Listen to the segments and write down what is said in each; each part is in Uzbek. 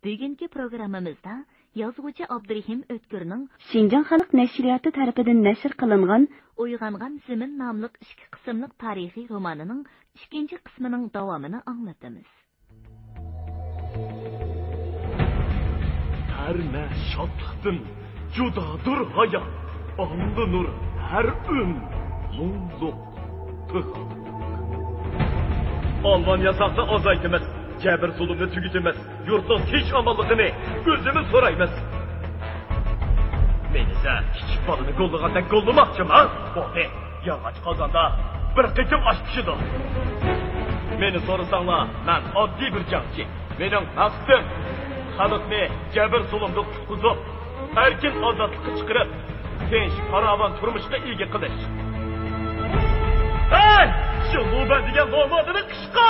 Bugungi programmamizda yozuvchi Abdurahim O'tkirning Şinjan Xalq Nashriyati tarafidan nashr qilingan Uyg'ongan Zimin nomli 2 qismli tarixiy romanining 2 qismining davomini anglatamiz. Tarna şadlıqdan judadır hayat, andı nur her ün, mulluk, tık. Almanya saksı azaytımız, cebir zulümünü tügütümüz, yurtun hiç amallıqını özümüz sorayımız. Menise hiç balını gollığanda gollumakçım ha? Boğde, yağaç kazanda bir kıtım aş pişidir. Meni sorusanla, ben adli bir cahçı. Benim maqsadım xalqni jabr zulmdan qutqizib, erkin ozodlikka chiqarib, tinch farovon turmushga ega qilish. Hey! Shu Luban degan nomodini qishqa!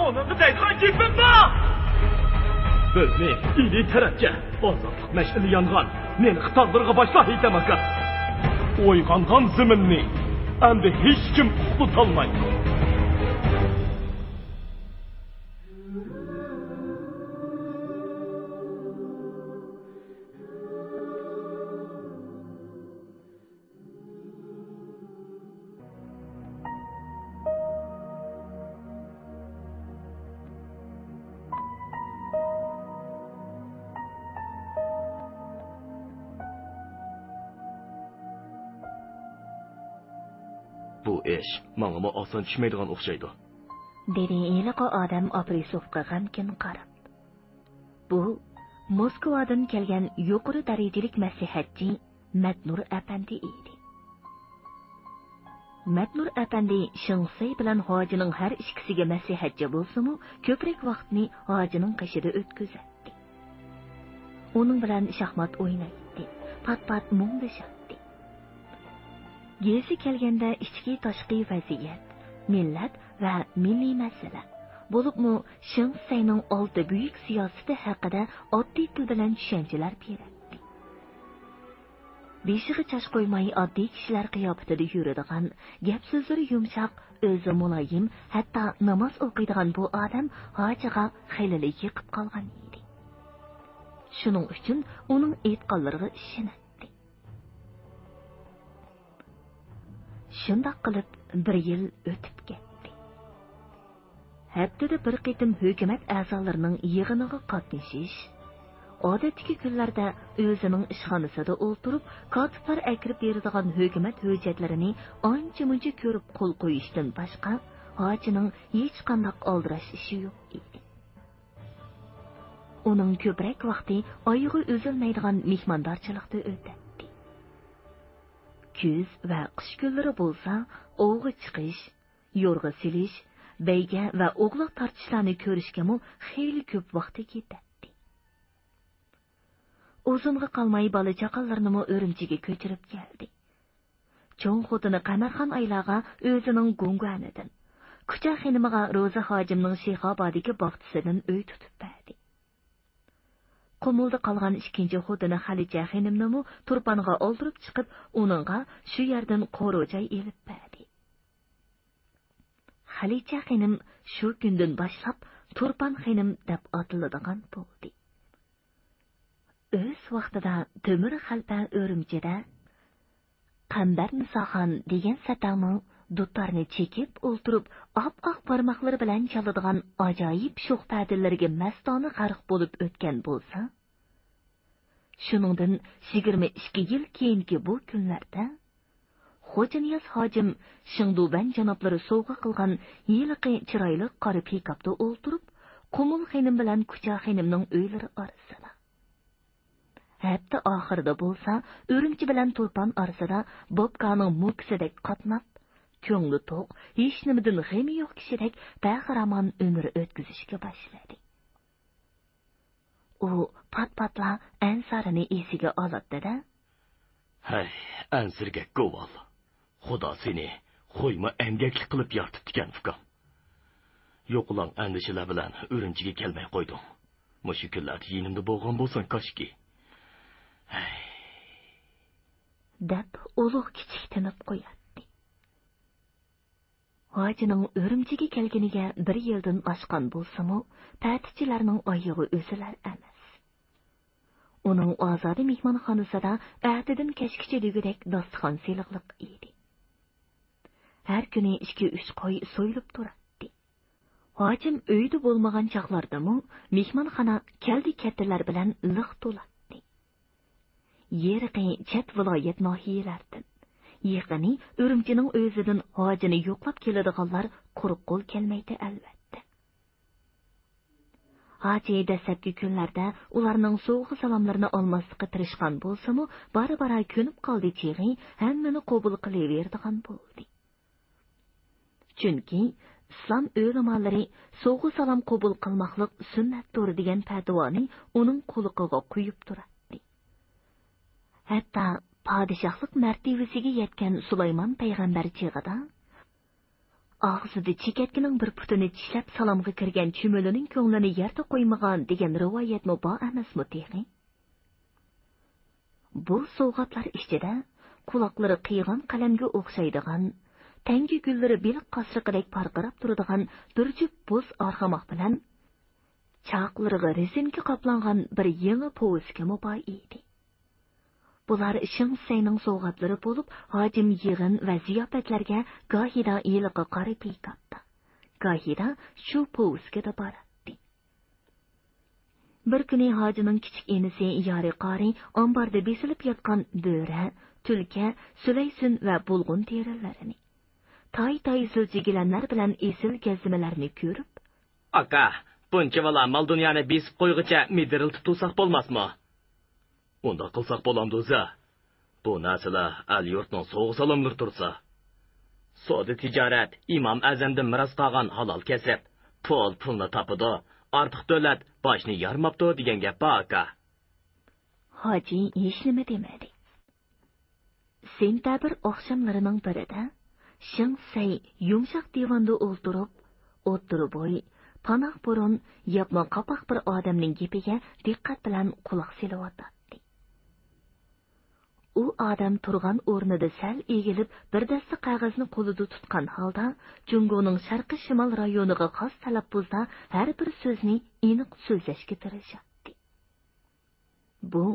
Oningga deydigan gapim bor. Bizni iyli tarafga ozodlik mash'ali yongan, meni xitoqlarga boshla aytamakan. Uyg'ongan ziminni endi hech kim qutqizolmaydi. Bu ish menga oson tushmaydigan o'xshaydi. Dedi iliqi odam Abrisovga g'amkin qarab. Bu Moskvadan kelgan yuqori darajalik maslahatchi Matnur apandi edi. Matnur apandi Shingsay bilan hojining har ikkisiga maslahatchi bo'lsa-mu, ko'proq vaqtni hojining qishida o'tkazadi. Uning bilan shaxmat o'ynaydi, pat-pat mungdashadi. Gezi kelganda ichki tashqi vaziyat, millat va milliy masala bo'libmi Shingsayning olti buyuk siyosati haqida oddiy til bilan tushunchalar beradi. Beshiga chash qo'ymay oddiy kishilar qiyofatida yuradigan, gap so'zlari yumshoq, o'zi muloyim, hatto namoz o'qiydigan bu odam hojiga xilili yiqib qolgan edi. Shuning uchun uning aytganlariga ishonadi. Shundoq qilib bir yil o'tib ketdi. Haftada bir qitim hukumat a'zolarining yig'iniga qatnashish, odatdagi kunlarda o'zining ishxonasida o'tirib, kotiblar akirib beradigan hukumat hujjatlarini ancha-muncha ko'rib qo'l qo'yishdan boshqa hojining hech qanday oldirash ishi yo'q edi. Uning ko'proq vaqti oyog'i uzilmaydigan mehmondorchilikda o'tadi. Kuz va qish kunlari bo'lsa, ovga chiqish, yo'rg'a silish, bayga va o'g'liq tortishlarni ko'rishga-mu xeyli ko'p vaqti ketadi. Uzunga qolmay bola-chaqalarni O'rimchiga ko'chirib keldi. Cho'ng xotini Qamarxon aylaga o'zining Gungwanidan, Kucha xonimiga Ro'za hojimning Sheyxobodagi bog'chisidan uy tutib berdi. Qumulda qolgan ikkinchi xotini Xalicha xonimni turponga oldirib chiqib, uningga shu yerdan qo'ro'jay elib berdi. Xalicha xonim shu kundan boshlab Turpon xonim deb atiladigan bo'ldi. O'z vaqtida Temir xalpa O'rimchida Qambar Musoxon degan satamning dutorni chekib o'ltirib, oq barmoqlari bilan chaladigan ajoyib sho'x ta'tillarga mastona g'arq bo'lib o'tgan bo'lsa, shuningdan 22 yil keyingi bu kunlarda Xo'janiyaz hojim Shingduban janoblari sovg'a qilgan yiliqi chiroyli qora pikapda o'ltirib, Qumul xonim bilan Kucha xonimning uylari orasida. Hafta oxirida bo'lsa, O'rimchi bilan Turpon orasida Bobkaning mo'kisidek qatnab, ko'ngli to'q, hech nimadan g'ami yo'q kishidek bahramon umr o'tkazishga boshladi. U pat-patla ansarini esiga oladi-da. Hay, ansirga go'val. Xudo seni qo'yma emgaklik qilib yoritib ekan ukam. Yo'qlang andishilar bilan O'rimchiga kelmay qo'ydim. Mushu kunlarda yinimda bo'lgan bo'lsan koshki. Hay. Deb ulug' kichik tinib qo'yadi. Hojining O'rimchiga kelganiga bir yildan oshgan bo'lsa-mu, ta'tilchilarning oyog'i o'zilar emas. Onun azadi mehmonxonasida ertadan kechgacha degudek dasturxon seliqliq edi. Har kuni 2-3 qo'y so'yilib turadi. Hojim uyda bo'lmagan chaqlardami mehmonxona keldi kattalar bilan liq to'ladi. Yerqi chet viloyat nohiyalardan, yaqini Urumchining o'zidan hojini yo'qlab keladiganlar quruq qo'l kelmaydi albatta. Hoji dastlabki kunlarda ularning so'g'i salomlarini olmaslikka tirishgan bo'lsa-mu, bara-bara ko'nib qoldi chig'i hammani qabul qilaveradigan bo'ldi. Chunki islom ulamolari so'g'i salom qabul qilmoqlik sunnatdir degan fatvoni uning qo'liqiga qo'yib turadi. Hatto padişahlık mərtəbəsiga yetken Sulaymon payg'ambar chig'ida og'zida chekatkining bir putini tishlab salomga kirgan chumolining ko'nglini yerda qo'ymagan degan rivoyatmi bor emasmi teg'i? Bu sovg'atlar ichida quloqlari qiygan qalamga o'xshaydigan, tangi gullari biliq qasriqidek parqirab turadigan bir jup bo'z arg'amoq bilan chaqlariga rezinga qoplangan bir yangi povuskami bor edi. Bular Shingsayning sovg'atlari bo'lib, hojim yig'in va ziyofatlarga gohida yiliqi qari piykapti, gohida shu povskada boradi. Bir kuni hojining kichik enisi Yori qori omborda besilib yotgan bo'ra, tulka, sulaysun va bulg'un terilarini, tay siljigilanlar bilan esil gazdimalarni ko'rib, "Aka, buncha vala mal dunyoni besib qo'yg'icha midiriltib tursak bo'lmasmi? Unda qilsak bo'lamdi o'zi. Bu narsalar al-yurtning so'g'i salomlar tursa. Savdo tijorat, imom azamdan miros qolgan halol kasb, pulni topidi, ortiq davlat boshni yarmabdi degan gap bor aka. Hoji hech nima demadi. Sentabr oqshomlarining birida Shingsay yumshoq divanda o'tirib bo'y, panoh burun, yapma qapoq bir odamning gapiga diqqat bilan quloq solyotdi. U odam turgan o'rnida sal egilib, bir dasta qog'ozni qo'lida tutgan holda, Jungoning sharqi shimol rayoniga xos talaffuzda har bir so'zni aniq so'zlashga tirishadi. Bu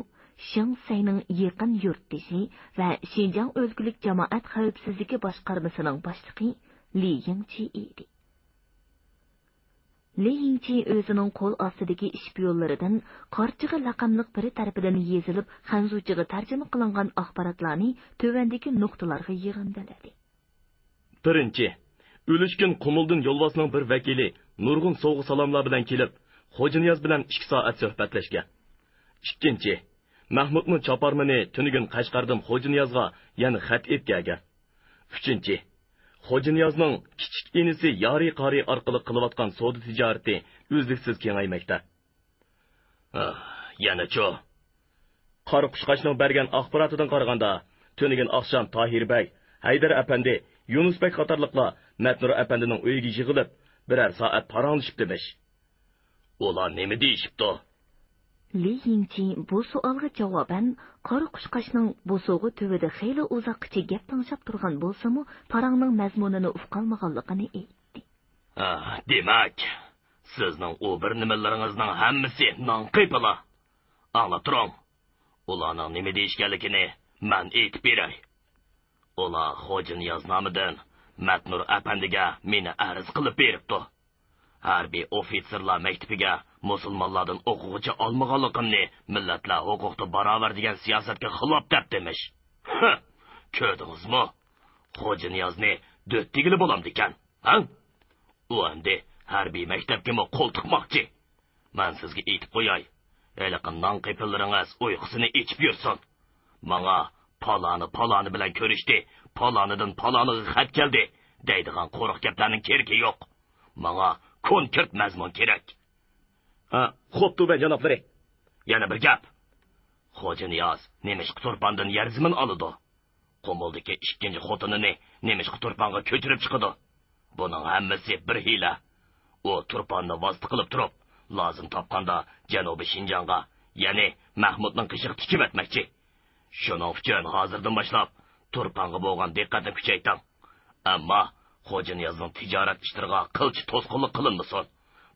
Shingsayning yaqin yurtdoshi va Xinjiang o'lkalik jamoat xavfsizligi boshqarmasining boshlig'i Li Yingchi edi. Li Yingchi o'zining qo'l ostidagi ishpiyonlaridan Qorchig'i laqamliq biri tarafidan yezilib, Xanzuchiga tarjima qilingan axborotlarni tövandagi nuqtalarga yig'indiladi. Birinchi, O'lishkin Qumuldan yo'lbosning bir vakili nurg'un so'g'i salomlar bilan kelib, Xo'janiyaz bilan 2 soat suhbatlashgan. Ikkinchi, Mahmudning choparmini tunigun Qashqardan Xo'janiyazga yana xat etgan. Uchinchi, Xo'janiyazning kichik inisi Yori qori orqali qilayotgan savdo tijorati uzluksiz kengaymoqda. Yana cho. Qori qushqashning bergan axborotidan qaraganda, tunigun oqshom Tohirbek, Haydar apandi, Yunusbek qatorliqlar Matnur apandining uyiga yig'ilib, birer soat paranglashib demiş. Ular nima deyishibdi? Li Yingchi bu savolga javoban qora qushqashning bu so'g'i tuvida xeyli uzoqcha gap tinglab turgan bo'lsa-mu, parangning mazmunini ufqolmaganligini aytdi. Demak, sizning u bir nimalaringizning hammasi nonqiypala. Anglab turing. Ularning nima deyishganligini men aytib beray. Ular Xo'janiyaz nomidan Matnur apandiga meni arz qilib beribdi. Harbiy ofitserlar maktabiga musulmonlardan o'quvchi olmaganligimni millatlar huquqda barobar degan siyosatga xilof deb demiş. Ko'rdingizmi? Xo'janiyazni do'ttigili bo'lamdi ekan. U endi harbiy maktabga qo'l tiqmoqchi. Men sizga aytib qo'yay. Eliqin non qipillaringiz uyqusini ichib yursin. Menga paloni bilan ko'rishdi, palonidan paloniga xat keldi deydigan qo'riq gaplarning keragi yo'q. Menga konkret mazmun kerak. Xo'ptu be janoblari. Yana bir gap. Xo'janiyaz Nemishq Turpandan yer zimin oldi. Qumuldagi ikkinchi xotinini Nemishq Turpanga ko'chirib chiqdi. Buning hammasi bir hiyla. U Turpanni vosita qilib turib, lozim topganda Janubiy Xinjiangga, ya'ni Mahmudning qishiq tikib etmoqchi. Shuning uchun hozirdan boshlab Turpanga bo'lgan diqqatni kuchaytiring. Ammo Xo'janiyazning tijorat ishlariga qilchi to'sqinlik qilinmasin.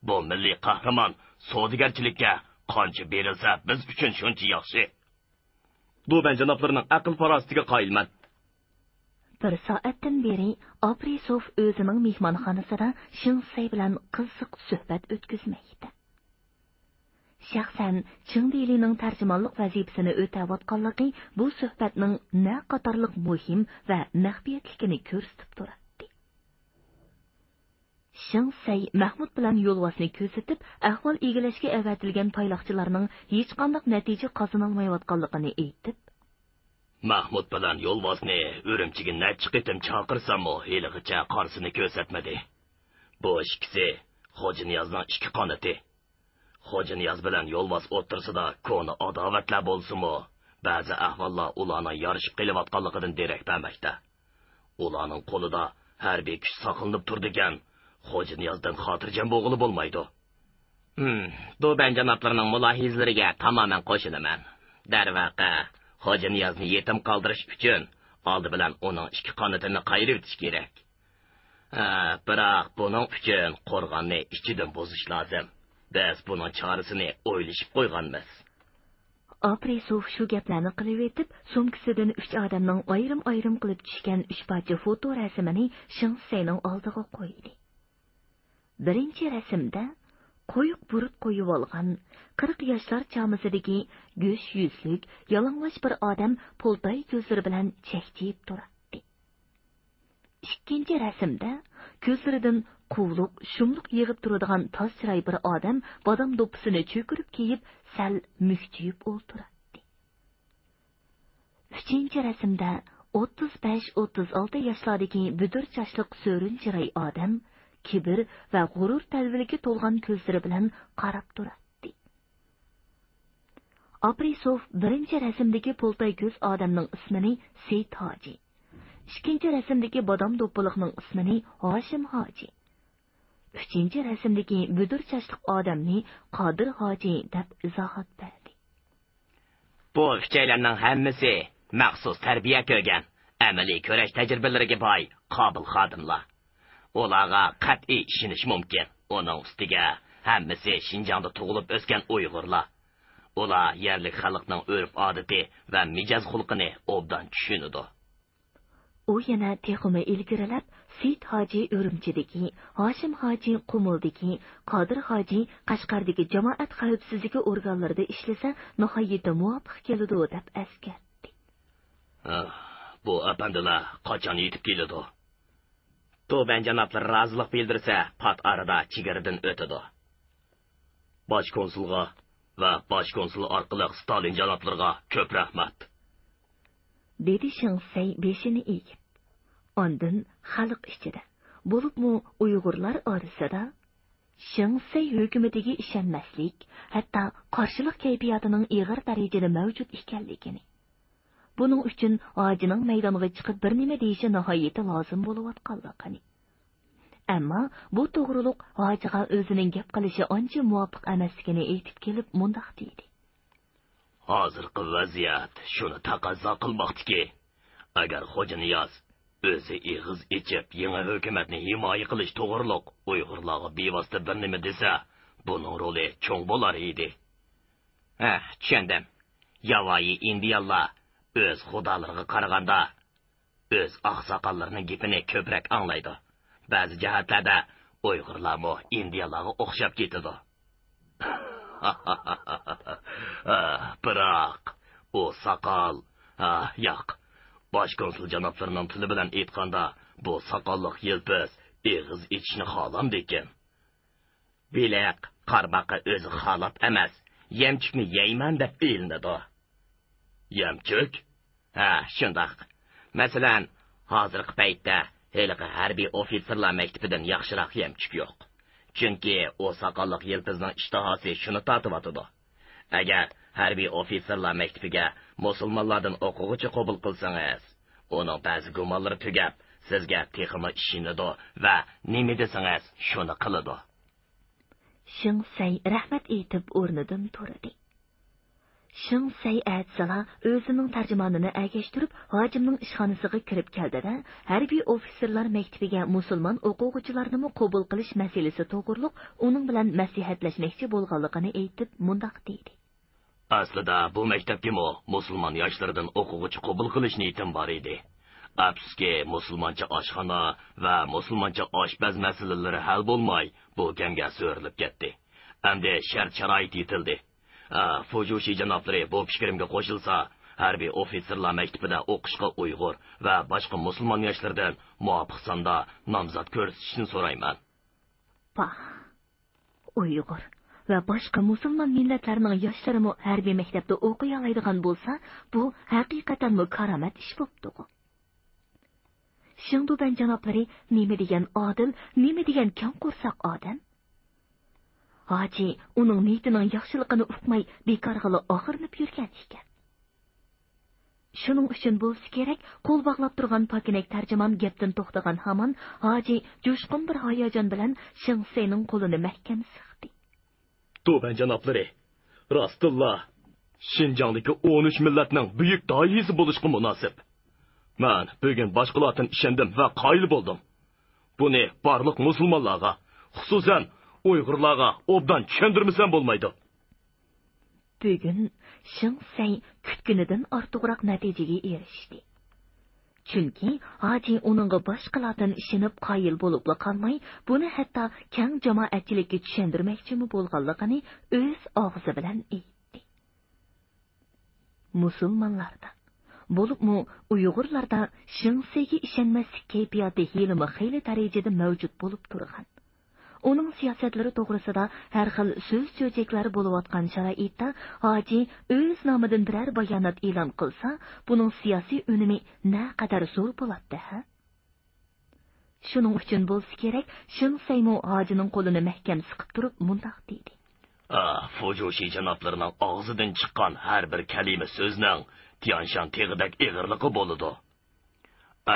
Bu milliy qahramon savdogarchilikka qancha berilsa biz uchun shuncha yaxshi. Do'ban janoblarining aql farosatiga qoyilman. Bir soatdan beri Aprisov o'zining mehmonxonasida Shinsey bilan qiziq suhbat o'tkazmoqda. Shaxsan Chingdilining tarjimonlik vazifasini o'tayotganligi bu suhbatning na qatorliq muhim va maxfiyatligini ko'rsatib turadi. Shinsey Mahmud bilan yo'lvosni ko'rsatib, ahvol egilashga avatilgan payloqchilarning hech qanday natija qozonolmayotganligini aytib, Mahmud bilan yo'lvosni Urumchiga necha qitim chaqirsam-u, haligacha qarsini ko'rsatmadi. Bu ikkisi Xo'janiyozning ikki qonati. Xo'janiyoz bilan yo'lvos o'ttirsida ko'ni adovatlar bo'lsa-mu, ba'zi ahvollar ularning yarishib qilayotganligidan derak bermoqda. Ularning qo'lida harbiy kuch saqlanib turdigan Xo'janiyozdan xotirjam bo'g'ili bo'lmaydi. Do'ban janoblarining mulohizalariga tamoman qo'shilaman. Darvaqa Xo'janiyozni yetim qoldirish uchun oldi bilan uning ikki qonatini qayirib o'tish kerak. Biroq buning uchun qo'rg'onni ichidan buzish lozim. Biz buning chorasini o'ylashib qo'yganmiz. Aprisov shu gaplarni qilib etib, sumkasidan 3 odamning ayrim-ayrim qilib tushgan 3 parcha foto rasmini Shinseyning oldiga qo'ydi. Birinchi rasmda qo'yiq burut qo'yib olgan 40 yoshlar chamisidagi go'sh yuzlik, yalang'och bir odam poltay ko'zlari bilan chekchiyib turadi. Ikkinchi rasmda ko'zlaridan quvluq, shumliq yig'ib turadigan toz chiroy bir odam bodam do'ppisini cho'kirib kiyib, sal mukchiyib o'tiradi. Uchinchi rasmda 35-36 yoshlardagi budur chashliq so'rin chiroy odam kibr va g'urur talviliga to'lgan ko'zlari bilan qarab turadi. Aprisov birinchi rasmdagi poltay ko'z odamning ismini Seyit Hoji, ikkinchi rasmdagi bodam do'ppilikning ismini Hoshim Hoji, uchinchi rasmdagi budur chashliq odamni Qodir Hoji deb izohat berdi. Bu uchaylarning hammasi maxsus tarbiya ko'rgan, amaliy kurash tajribalariga boy qobil xodimlar. Ularga qat'iy ishonish mumkin. Uning ustiga hammasi Shinjongda tug'ilib o'sgan Uyg'urlar. Ular yerlik xalqning urf-odati va mijoz xulqini obdan tushunadi. U yana texmi ilgirilab, Seyit Hoji Urumchidagi, Hoshim Hoji Qumuldagi, Qodir Hoji Qashqardagi jamoat xavfsizligi organlarida ishlasa, nihoyatda muvofiq keladi deb eskartdi. Bu apandilar qachon yetib keladi? Do'ban janoblari rozilik bildirsa, pat arada chegaradan o'tadi. Bosh konsulga va bosh konsul orqali Stalin janoblariga ko'p rahmat. Dedi Shinsey beshini egib. Ondan xalq ichida, bo'libmi Uyg'urlar orasida Shinsey hukumatiga ishonmaslik, hatto qarshilik kayfiyatining ig'ir darajada mavjud ekanligini. Buning uchun hojining maydonga chiqib bir nima deyishi nihoyatda lozim bo'layotganligini. Ammo bu to'g'riliq hojiga o'zining gap qilishi ancha muvofiq emasligini aytib kelib, mundaq deydi. Hozirgi vaziyat shuni taqozo qilmoqdiki, agar Xo'janiyoz o'zi ig'iz ichib yangi hukumatni himoya qilish to'g'riliq Uyg'urlarga bevosita bir nima desa, buning roli cho'ng bo'lar edi. Tushundim. Yavoyi indiyalar o'z xudolariga qaraganda o'z oqsoqollarining gapini ko'proq anglaydi. Ba'zi jihatlarda Uyg'urlarmi indiyalarga o'xshab ketadi. Biroq u soqol, yo'q. Bosh konsul janoblarining tili bilan aytganda, bu soqolliq yelpiz ig'iz ichishni xohlamdi ekan. Bilaq qarbaqa o'zi xohlab emas, yemchikni yeyman deb ilinadi. Yemchik? Shundoq. Masalan, hozirgi paytda haliqi harbiy ofitserlar maktabidan yaxshiroq yemchik yo'q. Chunki u soqolliq yelpizning ishtahosi shuni tortib-atadi. Agar harbiy ofitserlar maktabiga musulmonlardan o'quvchi qabul qilsangiz, uning ba'zi gumonlari tugab, sizga texmi ishinadi va nima desangiz shuni qiladi. Shinsey rahmat aytib o'rnidan turdi. Шың сәй әтсала өзінің тәржіманыны әгештіріп, Hacimның ішханысыға кіріп келді де, әрби офисерлар мәктебіге мұсылман оқуғычыларны қобыл қылыш мәселесі тоғырлық, оның білән мәслихәтләшмәкче болғанлыгын әйтеп, мұндақ дейді. Aslida bu maktabga musulmon yoshlardan o'quvchi qabul qilish niyatim bor edi. Afsuski, musulmoncha oshxona va musulmoncha oshpaz masalalari hal bo'lmay, bu kamga so'rilib ketdi. Hamda shart-sharoit yetildi. Fujushi janoblari bu fikrimga qo'shilsa, harbiy ofitserlar maktabida o'qishga Uyg'ur va boshqa musulmon yoshlardan muvofiq sonda nomzod ko'rsatishni so'rayman. Uyg'ur va boshqa musulmon millatlarning yoshlari harbiy maktabda o'qiy oladigan bo'lsa, bu haqiqatan karomat ish bo'pti. Shingduban janoblari nima degan odil, nima degan kam qo'rsoq odam? Hoji uning niyatining yaxshiligini uqmay bekorg'ili og'irnib yurgan ekan. Shuning uchun bo'lsa kerak, qo'l bog'lab turgan pokinak tarjimon gapdan to'xtagan hamon hoji jo'shqin bir hayajon bilan Shingseyning qo'lini mahkam siqdi. Tuban janoblari, Rostulloh, Shinjongdagi 13 millatning buyuk doyisi bo'lishga munosib. Men bugun boshqalardan ishandim va qoyil bo'ldim. Buni barliq musulmonlarga, xususan Uyg'urlarga obdan tushundirmasam bo'lmaydi. Bugun Shingsey kutganidan ortiqroq natijaga erishdi. Chunki hoji uningga boshqalardan ishinib qoyil bo'lib qolmay, buni hatto keng jamoatchilikka tushundirmoqchi bo'lganligini o'z og'zi bilan aytdi. Musulmonlarda bo'libmi Uyg'urlarda Shingseyga ishonmaslik kayfiyati xeyli darajada mavjud bo'lib turgan. Uning siyosatlari to'g'risida har xil so'z-so'zaklar bo'layotgan sharoitda hoji o'z nomidan biror bayonot e'lon qilsa, buning siyosiy unumi na qadar zo'r bo'ladi, ha? Shuning uchun bo'lsa kerak, Shingseymo hojining qo'lini mahkam siqib turib mundoq dedi. Fujushi janoblarining og'zidan chiqqan har bir kalima so'zning Tianshan teg'idak ig'irligi bo'ladi.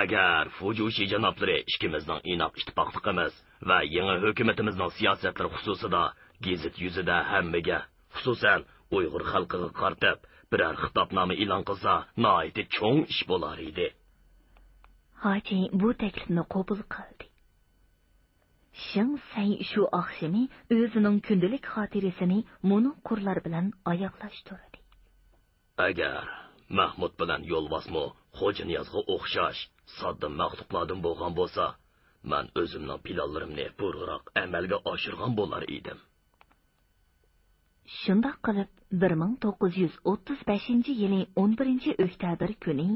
Agar Fujushi janoblari ikkimizning inoq ittifoqligimiz va yangi hukumatimizning siyosatlari xususida gazet yuzida hammaga, xususan Uyg'ur xalqiga qartab biror xitobnoma e'lon qilsa, noiti cho'ng ish bo'lar edi. Hoji bu taklifni qabul qildi. Shingsey shu oqshimi o'zining kundalik xotirasini monoqurlar bilan oyoqlashtirdi. Agar Mahmud bilan Yo'lbosmo Xo'janiyozga o'xshash sodda maxluqlardan bo'lgan bo'lsa, men o'zimning planlarimni burg'uroq amalga oshirgan bo'lar edim. Shunday qilib 1935-yilning 11-oktyabr kuni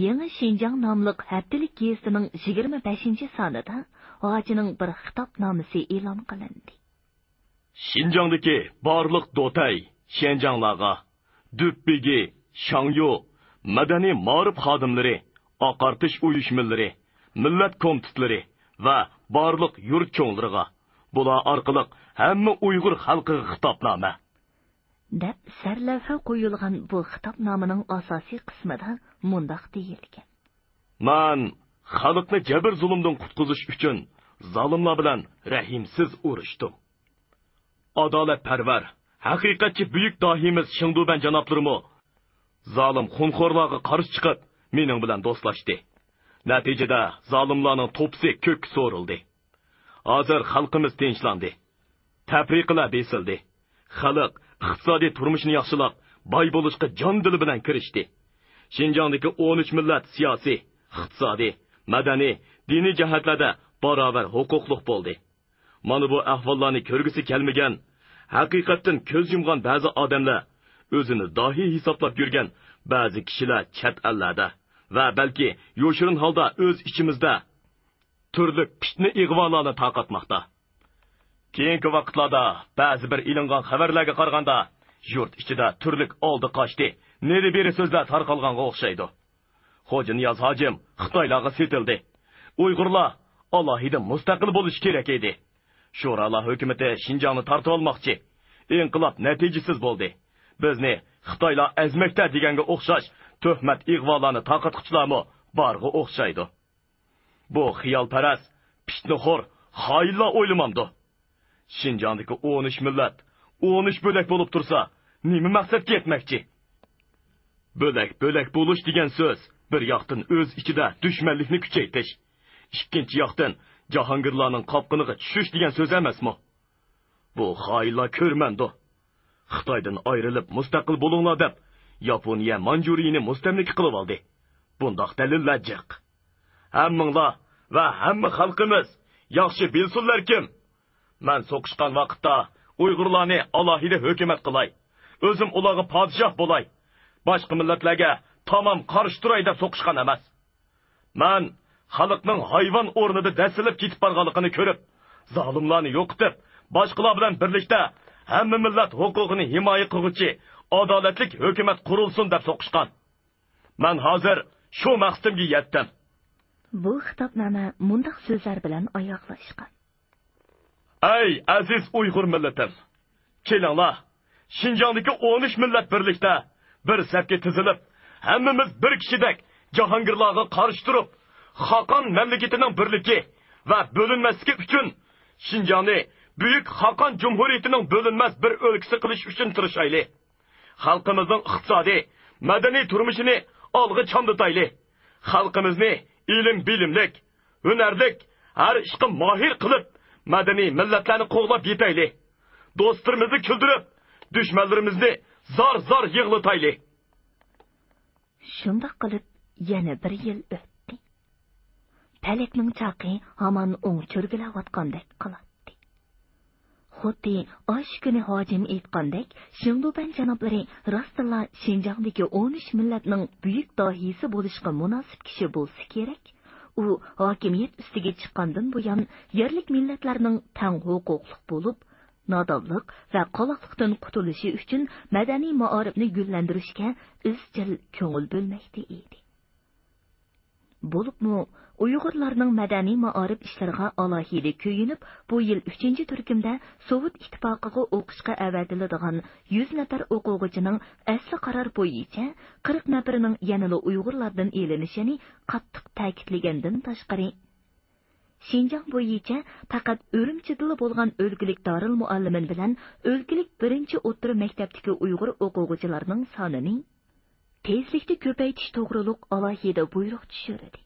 Yangi Shinjang nomli haftalik gazetining 25-sonida hojining bir xitobnomasi e'lon qilindi. Shinjongdagi barliq Dotay, Shenjanglarga, Dubbigi, Shangyo, madaniy ma'rif xodimlari, oqartish uyushmalari, millat komitetlari va barliq yurt cho'nglariga, bular orqali hamma Uyg'ur xalqiga xitobnoma deb sarlavha qo'yilgan bu xitobnomaning asosiy qismida mundoq deyilgan. Men xalqni jabr zulmdan qutqizish uchun zolimlar bilan rahimsiz urushdim. Adolatparvar, haqiqatchi buyuk dohimiz Shingduban janoblarimi zolim xunxo'rlarga qarshi chiqib, mening bilan do'stlashdi. Natijada zolimlarning to'psi ko'k so'rildi. Hozir xalqimiz tinchlandi. Tafriqlar besildi. Xalq iqtisodiy turmushini yaxshilab, boy bo'lishga jon dili bilan kirishdi. Shinjongdagi 13 millat siyosiy, iqtisodiy, madaniy, diniy jihatlarda barobar huquqli bo'ldi. Mana bu ahvollarni ko'rgisi kelmagan, haqiqatdan ko'z yumgan ba'zi odamlar, o'zini dohiy hisoblab yurgan ba'zi kishilar chet ellarda va balki yoshirin holda o'z ichimizda turli fitna ig'volarni taqatmoqda. Keyingi vaqtlarda ba'zi bir ilingan xabarlarga qaraganda, yurt ichida turlik oldi qochdi, neri beri so'zlar tarqalganga o'xshaydi. Xo'janiyoz hojim Xitoylarga setildi. Uyg'urlar alohida mustaqil bo'lish kerak edi. Sho'rolar hukumati Shinjongni tortib olmoqchi. Inqilob natijasiz bo'ldi. Bizni Xitoylar azmakda deganga o'xshash tuhmat ig'volarni taqatquchilarmi borga o'xshaydi. Bu xiyolparast, fitnaxo'r, xoinlar o'ylamamdi. Shinjongdagi 13 millat, 13 bo'lak bo'lib tursa, nima maqsadga yetmoqchi? Bo'lak bo'lish degan so'z bir yoqdan o'z ichida dushmanlikni kuchaytirish, ikkinchi yoqdan Jahongirlarning qopqiniga tushish degan so'z emasmi? Bu xoinlar ko'rmandi. Xitoydan ayrilib mustaqil bo'linglar deb Yaponiya Manjuriyani mustamlika qilib oldi. Bundoq dalillar jiq. Hammanglar va hamma xalqimiz yaxshi bilsinlar kim. Men so'qishgan vaqtda Uyg'urlarni alohida hukumat qilay. O'zim ularga podshoh bo'lay. Boshqa millatlarga tamom qarshi turay deb so'qishgan emas. Men xalqning hayvon o'rnida dasilib ketib borganligini ko'rib, zolimlarni yo'qitib, boshqalar bilan birlikda hamma millat huquqini himoya qiluvchi adolatlik hukumat qurilsin deb so'qishgan. Men hozir shu maqsadimga yetdim. Bu xitobnoma mundaq so'zlar bilan oyoqlashgan. Ey aziz Uyg'ur millatim, kelinglar, Xinjiangdagi 13 millat birlikda bir safga tizilib, hammamiz bir kishidek Jahongirlarga qarshi turib, Xoqon mamlakatining birligi va bo'linmasligi uchun Xinjiangni Buyuk Xoqon Jumhuriyatining bo'linmas bir o'lkasi qilish uchun tirishaylik. Xalqimizning iqtisodiy, madaniy turmushini olg'a chomdatayli. Xalqimizni ilm bilimlik, hunarlik, har ishga mohir qilib, madaniy millatlarni qo'g'lab yetayli. Do'stlarimizni kuldirib, dushmanlarimizni zor yig'latayli. Shunda qilib yana bir yil o'tdi. Palakning chaqi hamon o'ng cho'rgilayotgandek qiladi. Xuddi osh kuni hojim aytgandek, Shingduban janoblari rostla Xinjiangdagi 13 millatning buyuk dohiysi bo'lishga munosib kishi bo'lsa kerak. U hokimiyat ustiga chiqqandan buyon yerlik millatlarning tang huquqli bo'lib, nodonlik va qoloqlikdan qutulishi uchun madaniy maarifni gullantirishga izchil ko'ngil bo'lmoqda edi. Bo'libmi Uyg'urlarning madaniy maarif ishlariga alohida ko'yinib, bu yil 3-turkumda Sovet ittifoqiga o'qishga avatiladigan 100 nafar o'quvchining asli qaror bo'yicha 40 nafarining yanada Uyg'urlardan elinishini qattiq ta'kidlagandan tashqari, Xinjiang bo'yicha faqat Urumchida bo'lgan o'lkilik Darul Muallimin bilan o'lkilik 1-o'rta maktabdagi Uyg'ur o'quvchilarning sonini tezlikda ko'paytirish to'g'riliq alohida buyruq tushirdi.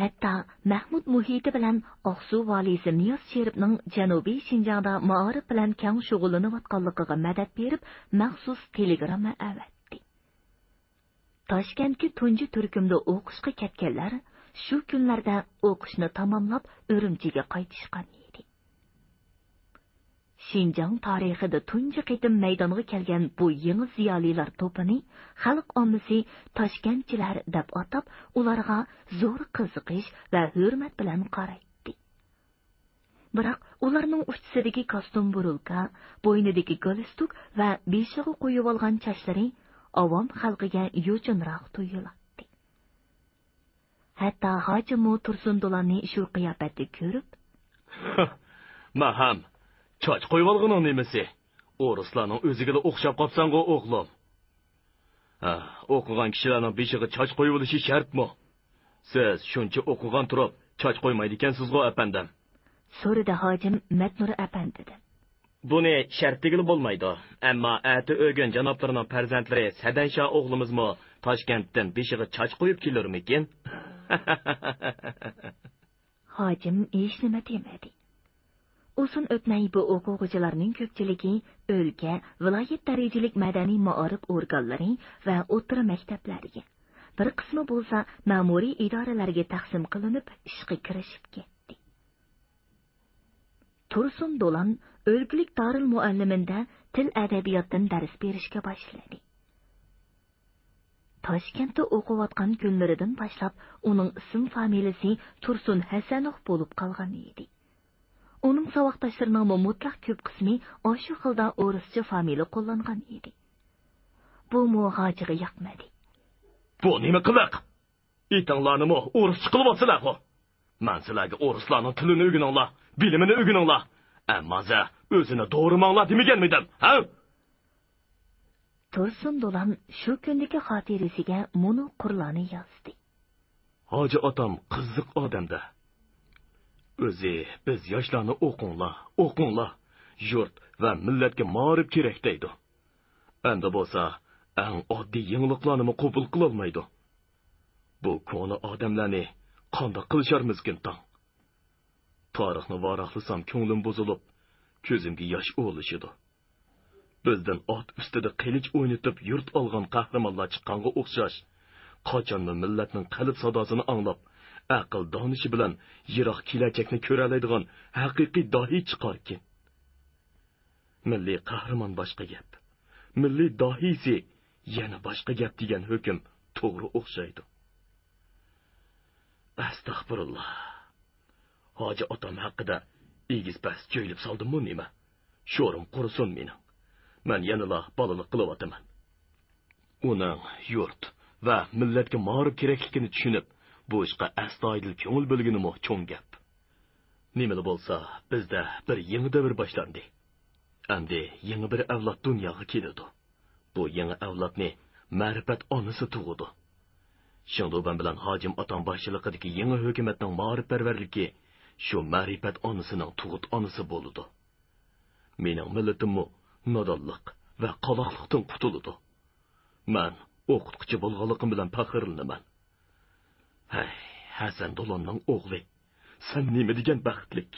Hatta Mahmud muhiti bilan Oqsu valisi Niyoz Sheribning Janubiy Xinjiangda ma'arif bilan keng shug'ullanayotganligiga madad berib, maxsus telegramma avatdi. Toshkentga tunji turkumda o'qishga ketganlar shu kunlarda o'qishni tamomlab Urumchiga qaytishgan edi. Xinjiang tarixida tunji qitim maydonga kelgan bu yangi ziyolilar to'pini xalq ommasi Toshkentchilar deb atab, ularga zo'r qiziqish va hurmat bilan qaraydi. Biroq ularning uchisidagi kostyum burulka, bo'ynidagi galstuk va beshiga qo'yib olgan chachlari avom xalqiga yo'chinroq tuyuladi. Hatta Hojimu Tursundo'larni shu qiyofatda ko'rib, "Maham, choch qo'yib olganing nimasi? O'rislarning o'ziga o'xshab qopsan-ku, o'g'lim. O'qigan kishilarning beshiga choch qo'yib olishi shartmi? Siz shuncha o'qigan turib, choch qo'ymaydi ekansiz-ku, apandim." So'rida hojim Matnur apandidan. Buni shart degili bo'lmaydi. Ammo ati o'rgan janoblarining farzandlari Sadansha o'g'limizmi Toshkentdan beshiga choch qo'yib kelarmikin? Hojim hech nima demadi. Uzun o'tmay bu o'quvchilarning ko'pchiligi o'lka, viloyat darajalik madaniy ma'arif organlari va o'rta maktablariga, bir qismi bo'lsa ma'muriy idoralarga taqsim qilinib ishga kirishib ketdi. Tursun Do'lan o'lkalik Darul Mualliminda til adabiyotdan dars berishga boshladi. Toshkentda o'qiyotgan kunlaridan boshlab uning ism familiyasi Tursun Hasanov bo'lib qolgan edi. Uning savoqdoshlarining mutlaq ko'p qismi o'sha xilda o'rischa familiya qo'llangan edi. Bu muhojiga yoqmadi. Bu nima qiliq? Itinglarni o'rischa qilyapsizlar-ku. Men sizlarga o'rislarning tilini o'rganinglar, bilimini o'rganinglar. Ammo o'zini to'g'ri manglar demaganmidim, ha? Tursun Do'lan shu kundagi xotirasiga muni qurlani yozdi. Hoji otam qiziq odamda. O'zi biz yoshlarni o'qinglar. Yurt va millatga ma'rif kerak deydi. Endi bo'lsa, eng oddiy yangiliklarni qabul qila olmaydi. Bu koni odamlarni qanday qilisharmizkin tang? Tarixni varaqlasam ko'nglim buzilib, ko'zimga yosh o'lishidi. Bizdan ot ustida qilich o'ynatib yurt olgan qahramonlar chiqqanga o'xshash, qachonmi millatning qalb sadosini anglab, aql donishi bilan yiroq kelajakni ko'ra oladigan haqiqiy dohiy chiqarkin. Milliy qahramon boshqa gap, milliy dohiysi yana boshqa gap degan hukm to'g'ri o'xshaydi. Astag'firullah. Hoji otam haqida egiz past jo'ylib soldimmi nima? Sho'rim qurisin mening. Men yanala balalik qilyapman. Uning yurt va millatga ma'rif kerakligini tushunib, bu ishga astoydil ko'ngil bo'lganimi cho'ng gap. Nimali bo'lsa, bizda bir yangi davr boshlandi. Endi yangi bir avlod dunyoga keladi. Bu yangi avlodni ma'rifat onasi tug'di. Shundoban bilan hojim otam boshchiligidagi yangi hukumatning ma'rifparvarligi shu ma'rifat onasining tug'ut onasi bo'ldi. Mening millatimni nodonlik va qaloqlikdan qutuldi. Men o'qituvchi bo'lganligim bilan faxrlanaman. Hay, Hasan Do'lonning o'g'li. Sen nima degan baxtlik?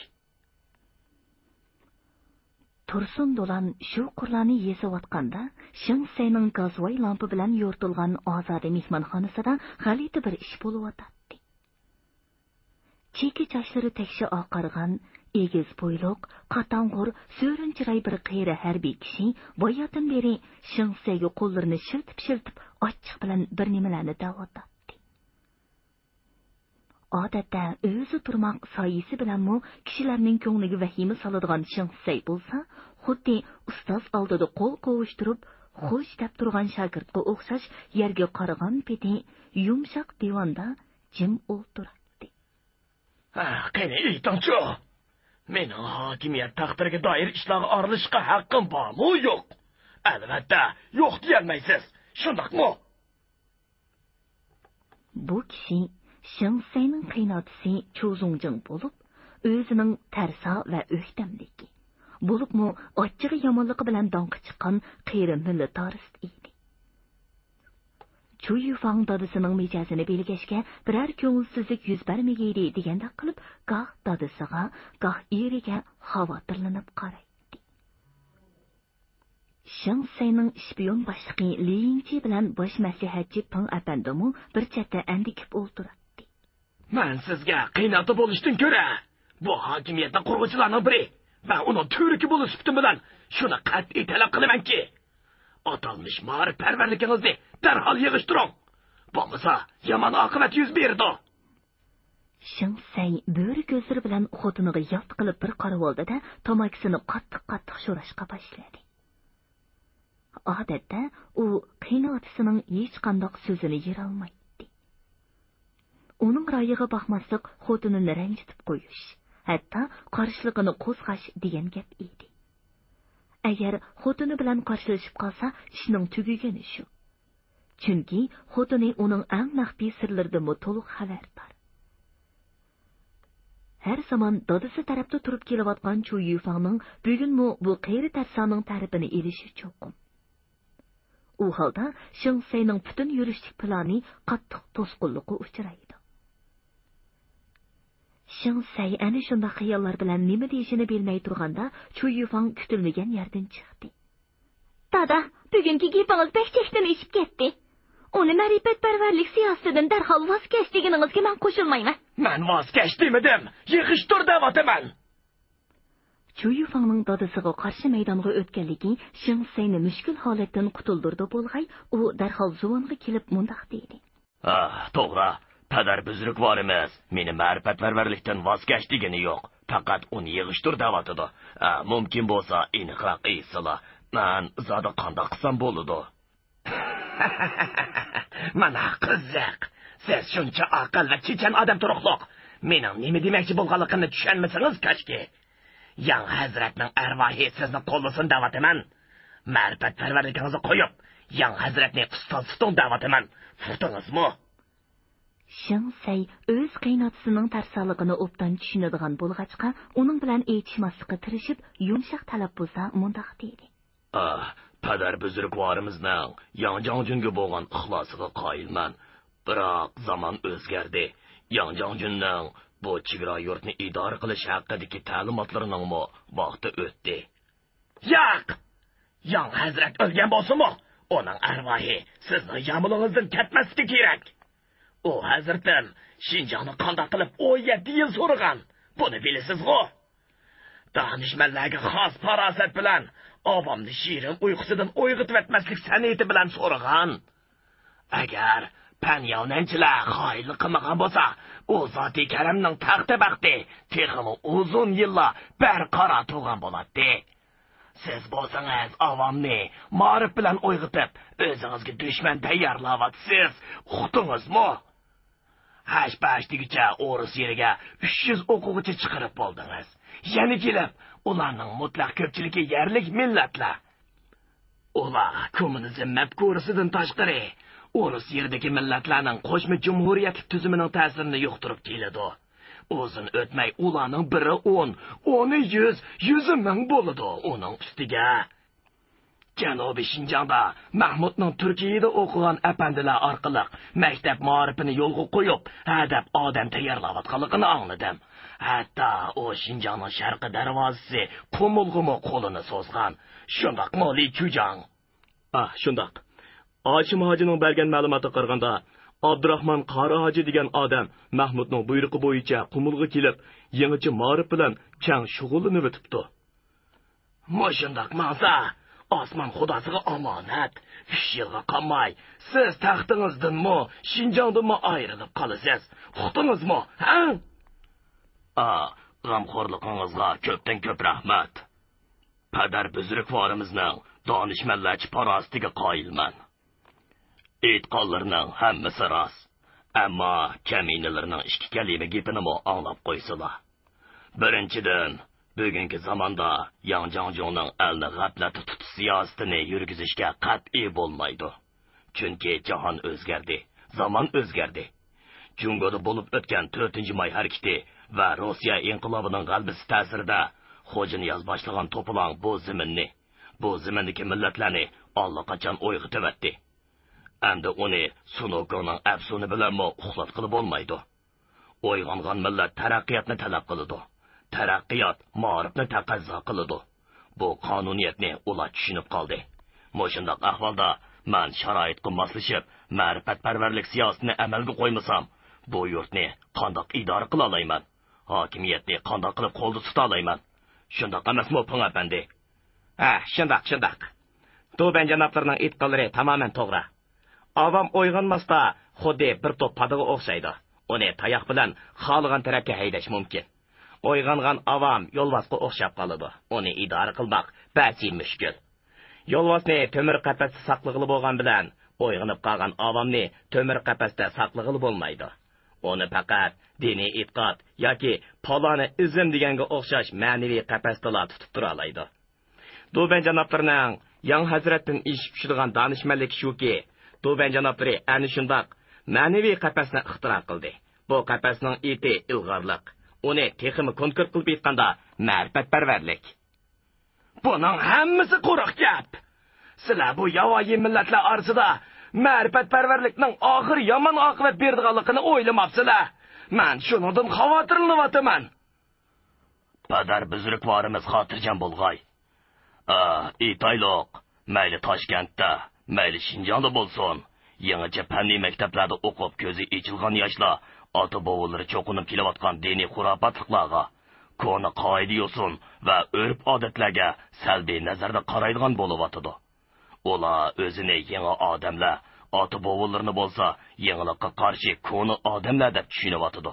Tursun Do'lon shu qurlarni yesayotganda, Shingsayning gazvoy lampi bilan yo'rtilgan ozodi mehmonxonasida g'alati bir ish bo'layotdi. Cheki chochlari tekshi oqargan, egiz bo'yliq, qatang'ur, so'rinchiray bir qiyra harbiy kishi boyadan beri Shingsayga qo'llarini shiltib ochiq bilan bir nimalarni da'vatdi. Odatda o'zi turmoq soyisi bilanmi kishilarning ko'ngliga vahima soladigan Shingsay bo'lsa, xuddi ustoz oldida qo'l qovushtirib, xush deb turgan shogirdga o'xshash yerga qaragan peti yumshoq divanda jim o'tirdi. Qani aytingchi, mening hokimiyat taqdiriga doir ishlarga aralashishga haqqim bormi, yo'q? Albatta, yo'q deyolmaysiz. Shundaqmi? Bu kishi Shingsayning qiynotisi Chuzungjing bo'lib, o'zining tarsa va o'ktamligi, bo'libmi ochchig'i yomonligi bilan donqi chiqqan qiyri militarist edi. Chu Yufang dadasining mijozini belgashga biror ko'ngilsizlik yuz bermagaydi deganda qilib, goh dadasiga, goh eriga xavotirlanib qaraydi. Shingsayning shpion boshlig'i Li Yingchi bilan bosh maslahatchi Peng apandimu bir chetda andikib o'ltirdi. Men sizga qiynatib bo'lishdan ko'ra, bu hokimiyatning qurg'uvchilarining biri va uning turiki bo'lish sifatim bilan shuni qat'iy talab qilamanki, atalmish ma'rifparvarligingizni darhol yig'ishtiring. Bo'lmasa yomon oqibat yuz berdi. Shingsay bo'ri ko'zlari bilan xotiniga yalt qilib bir qarab oldi-da, tomakisini qattiq sho'rashga boshladi. Odatda u qiynotisining hech qanday so'zini yera olmaydi. Uning ra'yiga baxmaslik xotinini ranjitib qo'yish, hatto qarshiligini qo'zg'ash degan gap edi. Agar xotini bilan qarshilashib qolsa, ishning tugagani shu. Chunki xotini uning eng maxfiy sirlaridan to'liq xabardor. Har zamon dadasi tarafda turib kelayotgan Chu Yufangning bugunmi bu qiyri tarsaning tarifini elishi cho'qim. U holda Shingsayning butun yurishlik plani qattiq to'sqinlikka uchraydi. Shingsay ana shunda xayollar bilan nima deyishini bilmay turganda Chu Yufang kutilmagan yerdan chiqdi. "Dada, bugungi gapingiz bekchakdan eshib ketdi. Uni ma'rifatparvarlik siyosatidan darhol voz kech deganingizga men qo'shilmayman." Men voz kech demadim, yig'ishtir da'vataman. Chu Yufangning dadasiga qarshi maydonga o'tganligi Shingsayni mushkul holatdan qutuldirdi bo'lg'ay, u darhol zuvonga kelib mundaq dedi. To'g'ri. Padar buzruk borimiz. Meni ma'rifatparvarlikdan voz kech degani yo'q. Faqat uni yig'ishtir da'vatida. Mumkin bo'lsa, aniqroq aytsala, men zoda qanday qilsam bo'ladi. Mana qiziq. Siz shuncha aql va chechan odam turuqliq. Mening nima demoqchi bo'lganligimni tushunmasangiz kashki. Yang hazratning arvohi sizni qo'llasin da'vataman. Ma'rifatparvarligingizni qo'yib, Yang hazratning ustozidan da'vataman. Fuqdingizmi? Şingsay öz qaynotasining tarsaligini obdan tushunadigan bo'lg'achqa, uning bilan aytishmaslikka tirishib, yumshoq talaffuzda mundaq dedi. Padar buzrukvorimizning Yangjangjunga bo'lgan ixlosiga qoyilman. Biroq zaman o'zgardi. Yangjangjunning bu chegara yurtni idora qilish haqidagi ta'limotlarining vaqti o'tdi. Yo'q! Yang hazrat o'lgan bo'lsa-mu, uning arvohi sizning yamulingizdan ketmasligi kerak. O hazratim Şinjanni qanday qilib 17 yil so'ragan. Buni bilasizmi? Danishmanlarga xos farosat bilan avomni shirin uyqusidan uyg'otib etmaslik san'ati bilan so'ragan. Agar Panyonanchilar xoinlik qilmagan bo'lsa, u zoti karamning taxti baxti texmi uzun yillar barqaror turgan bo'ladi. Siz bo'lsangiz avomni ma'rif bilan uyg'otib, o'zingizga dushman tayyorlayapsiz. Uqdingizmi? Hash-pashdigicha o'ris yeriga 300 o'quvchi chiqarib bo'ldingiz. Yana kelib, ularning mutlaq ko'pchiligi yerlik millatlar. Ular kommunizm mafkurasidan tashqari o'ris yeridagi millatlarning qo'shma jumhuriyatlik tuzumining ta'sirini yo'qtirib keladi. Uzun o'tmay ularning biri 10, 100, 100 ming bo'ladi uning ustiga. Janubiy Shinjongda Mahmudning Turkiyada o'qigan apandilar orqali maktab ma'rifini yo'lga qo'yib, adab odam tayyorlayotganligini angladim. Hatto o Shinjongning sharqi darvozasi Qumulg'imi qo'lini so'zgan. Shundaqmi Li Chujang? Shundaq. Oshim hojining bergan ma'lumotga qaraganda, Abdurahmon Qori hoji degan odam Mahmudning buyrug'i bo'yicha Qumulg'a kelib, yangicha ma'rif bilan keng shug'ullanib o'tibdi. Shundaq ma'sa Osman xudosiga omonat. 3 yilga qolmay, siz taxtingizdanmi, Shinjongdanmi ayrilib qolasiz. Uqdingizmi? Ha? G'amxo'rligingizga ko'pdan ko'p rahmat. Padar buzrukvorimizning donishmandlarcha parosatiga qoyilman. Aytqonlarning hammasi rost. Ammo kaminalarning ikki kalima gapini anglab qo'ysalar. Birinchidan, bugungi zamonda Yangjangjungning elni g'aflat tutish siyosatini yurgizishga qat'iy bo'lmaydi. Chunki jahon o'zgardi, zamon o'zgardi. Jungoda bo'lib o'tgan 4-may harakati va Rossiya inqilobining g'alabasi ta'sirida Xo'janiyaz boshlagan to'polon bu zamindagi millatlarni allaqachon uyg'otib etdi. Endi uni Sunokoning afsuni bilan uxlat qilib bo'lmaydi. Uyg'ongan millat taraqqiyotni talab qiladi. Taraqqiyot ma'rifni taqozo qiladi. Bu qonuniyatni ular tushunib qoldi. Mo'shundaq ahvolda men sharoitga moslashib, ma'rifatparvarlik siyosatini amalga qo'ymasam, bu yurtni qandoq idora qila olayman? Hokimiyatni qandoq qilib qo'lda tuta olayman? Shundaq emasmi, Pong apandi? Shundaq. To'ban janoblarining aytganlari tamoman to'g'ri. Avam uyg'onmasda xuddi bir to'p padaga o'xshaydi. Uni tayoq bilan xohlagan tarafga haydash mumkin. Uyg'ongan avam yo'lbosga o'xshab qoladi. Uni idora qilmoq ba'zi mushkul. Yo'lbosni temir qafasda saqlag'ili bo'lgan bilan, uyg'onib qolgan avamni temir qafasda saqlag'ili bo'lmaydi. Uni faqat diniy e'tiqod yoki paloni izm deganga o'xshash ma'naviy qafasda tutib tura oladi. Do'ban janoblarining Yang hazratdan ish pishirgan donishmandlik shuki, Do'ban janoblari ana shundoq ma'naviy qafasni ixtiro qildi. Bu qafasning eti ilg'orlik. Uni texmi konkurs qilib aytganda ma'rifatparvarlik. Buning hammasi quruq gap. Sizlar bu yovvoyi millatlar orasida ma'rifatparvarlikning oxir yomon oqibat berdiganligini o'ylamabsizlar. Men shundan xavotirlanyapman. Padar buzrukvorimiz xotirjam bo'lg'ay. Itayloq, mayli Toshkentda, mayli Shinjongda bo'lsin, yangicha fanniy maktablarda o'qib ko'zi ochilgan yoshlar ota-bobolari cho'qinib kelayotgan diniy xurofotliklarga, ko'ni qoida yo'sin va urf-odatlarga salbiy nazarda qaraydigan bo'lyotdi. Ular o'zini yangi odamlar, ota-bobolarni bo'lsa, yangilikqa qarshi ko'ni odamlar deb tushunyapti.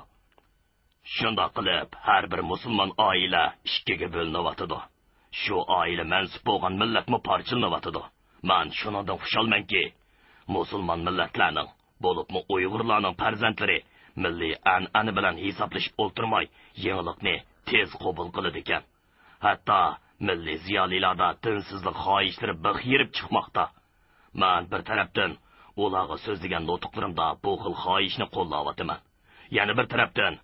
Shunda qilib, har bir musulmon oila ikkiga bo'linyapti. Shu oila mansub bo'lgan millatmi parchalanyapti. Men shundan xushalmanki, musulmon millatlarning, bo'libmi Uyg'urlarning farzandlari milliy an'ana bilan hisoblashib o'ltirmay, yangilikni tez qabul qiladi ekan. Hatto milliy ziyolilarda dinsizlik xohishlari bixirib chiqmoqda. Men bir tarafdan ularga so'zlagan nutqlarimda bu xil xohishni qo'llayapman. Yana bir tarafdan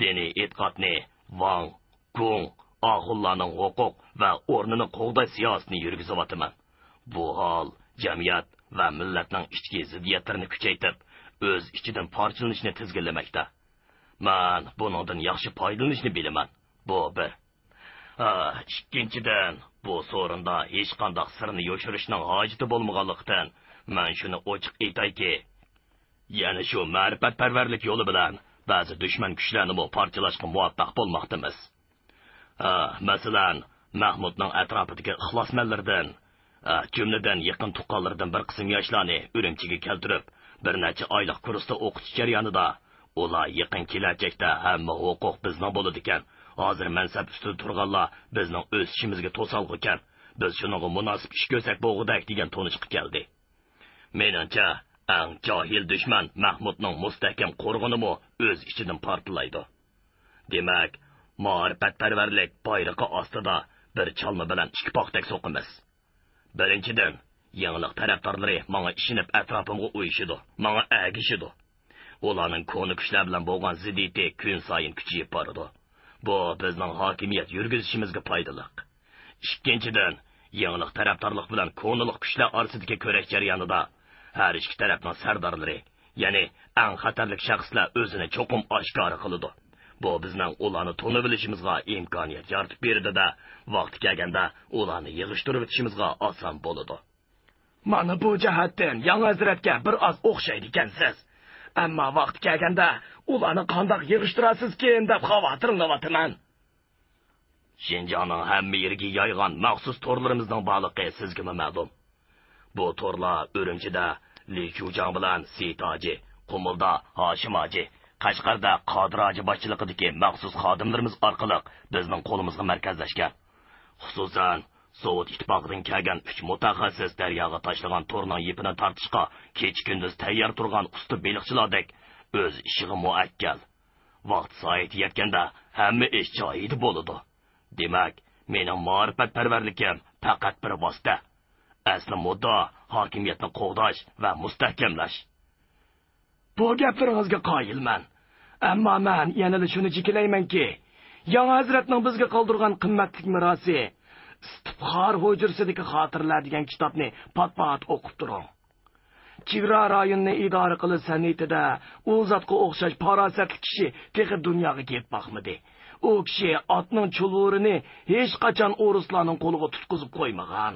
diniy e'tiqodni Wang, Gung, Ahullarning huquq va o'rnini qo'g'dash siyosatini yurgizyapman. Bu hol jamiyat va millatning ichki ziddiyatlarini kuchaytirib, o'z ichidan parchalanishni tizginlamoqda. Men buningdan yaxshi foydalanishni bilaman. Bu bir. Ikkinchidan, bu so'rinda hech qanday sirni yoshirishning hojati bo'lmaganlikdan, men shuni ochiq aytayki, yana shu ma'rifatparvarlik yo'li bilan ba'zi dushman kuchlarni parchalashga muvaffaq bo'lmoqdamiz. Masalan, Mahmudning atrofidagi ixlosmanlardan, jumladan yaqin tuqqanlardan bir qism yoshlarni Urumchiga keltirib, bir necha oylik kursda o'qitish jarayonida ular yaqin kelajakda hamma huquq bizning bo'ladi ekan. Hozir mansab ustida turganlar bizning o'sishimizga to'salg'i ekan. Biz shunga munosib ish ko'rsak bo'g'udak degan to'nishqa keldi. Menimcha, eng johil dushman Mahmudning mustahkam qo'rg'onimi o'z ichidan portlaydi. Demak, ma'rifatparvarlik bayrog'i ostida bir chalma bilan ikki poqdak so'qimiz. Birinchidan, yangilik tarafdorlari menga ishinib atrofimga uyishidi, menga agishidi. Ularning koni kuchlar bilan bo'lgan ziddiyati kun sayin kuchayib boradi. Bu bizning hokimiyat yurgizishimizga foydali. Ikkinchidan, yangilik tarafdorlik bilan konilik kuchlar orasidagi kurash jarayonida har ikki tarafning sardorlari, ya'ni eng xatarlik shaxslar o'zini cho'qim oshkora qiladi. Bu bizning ularni to'nib bilishimizga imkoniyat yaratib beradi-da, vaqti kelganda ularni yig'ishtirib o'tishimizga oson bo'ladi. Mana bu jihatdan yangi hazratga bir oz o'xshaydi ekansiz. Ammo vaqti kelganda ularni qanday yig'ishtirasiz-kin deb xavotirlanyapman. Shinjongning hamma yeriga yoygan maxsus torlarimizning borligi sizga ma'lum. Bu torlar Urumchida Li Chujang bilan Sitoji, Qumulda Hoshim Hoji, Qashqarda Qodir Hoji boshchiligidagi maxsus xodimlarimiz orqali bizning qo'limizga markazlashgan. Xususan, Sovet ittifoqidan kelgan 3 mutaxassis daryoga tashlagan torning yipini tortishga kech-kunduz tayyor turgan usta beliqchilardek o'z ishiga muakkal. Vaqt soati yetganda hamma ish joyida bo'ladi. Demak, mening ma'rifatparvarligim faqat bir vosita. Asli muddo hokimiyatni qo'g'dash va mustahkamlash. Bu gaplaringizga qoyilman. Ammo men yana shuni jikilaymanki, yangi hazratning bizga qoldirgan qimmatli merosi Istifxor hujursidagi xotirlar degan kitobni pat-pat o'qib turing. Chegara rayonni idora qilish san'atida u zotga o'xshash farosatli kishi texi dunyoga kelib boqmadi. U kishi otning chulurini hech qachon o'rislarning qo'liga tutqizib qo'ymagan.